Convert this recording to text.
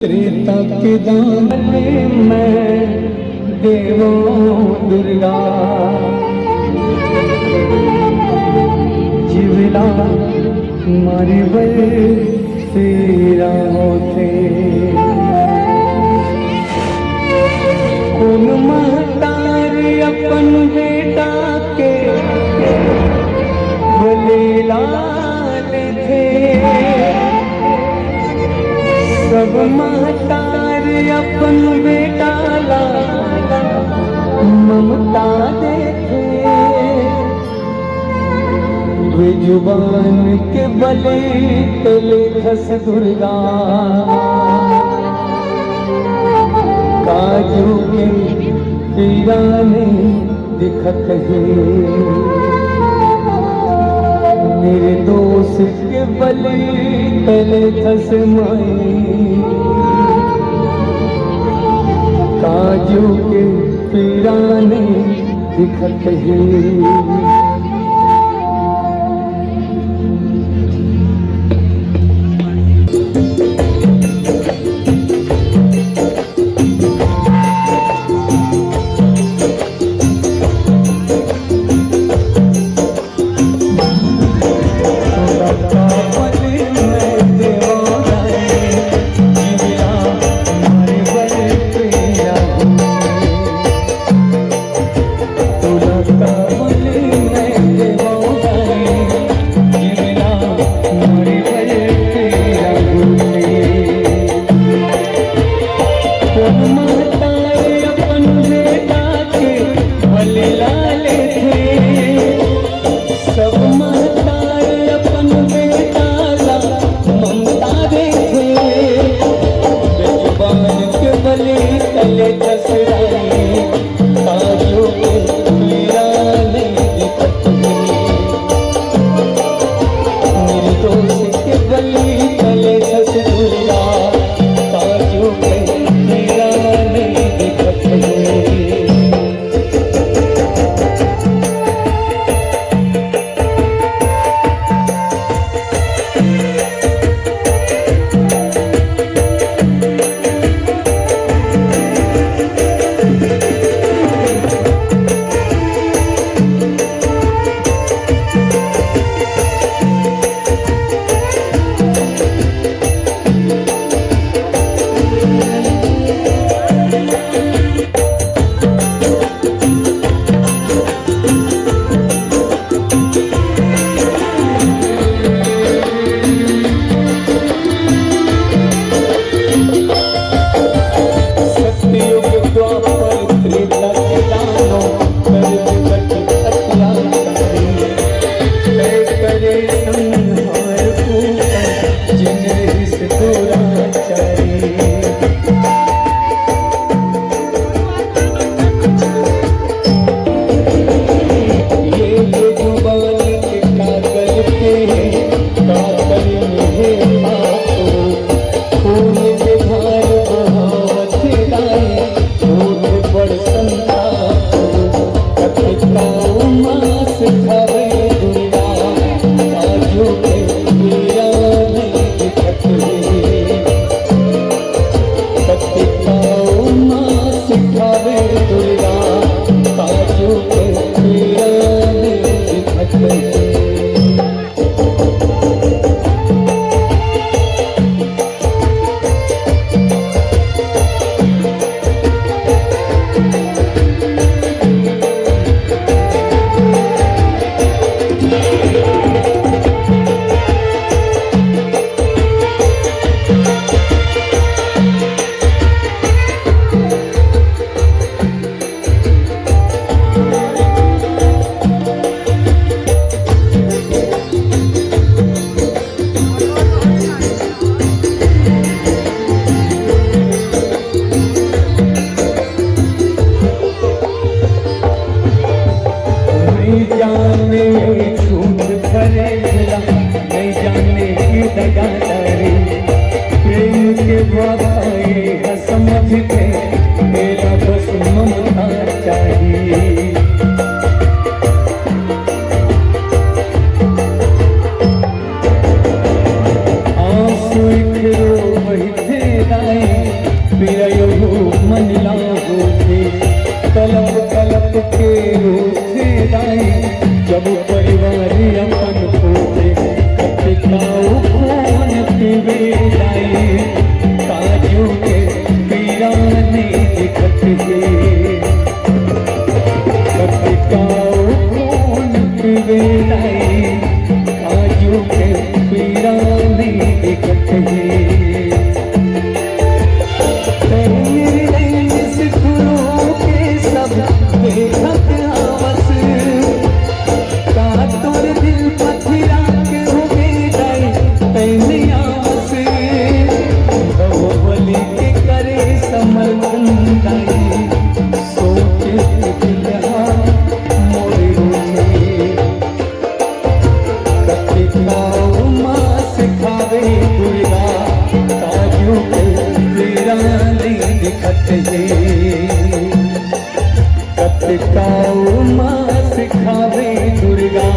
त्रेता के दान में देवो दुर्गा जीवला मारे बल तेरा होते कौन महतारी अपन बेटा के भले लाल थे सब महतार अपन बेटा ला ममता देखे वे जुबान के बले तले खस दुर्गा काजू के पीराने दिखत है मेरे दोस्त के बले तले खस माई काजू के पीराने दिखत है आंसू एक रो वही थे पिरयो मन लाहो थे कलप कलप के रोथे दाई जब परिवार अपन होते कतिकाओ खून पीवे दाई काजू के पीराने दिखत है कतिकाओ खून पीवे दाई काजू के पीराने दिखत है देखत आवस का तोर दिल पथिरा के हो गई तैने आवस बली के करे समर्थन दाई सोचे दिलहा मोरे रोचे कतिकाओ माँ सिखावे दुर्गा काजू के तेरा नहीं दिखत है कतिकाओ माँ सिखावे दुर्गा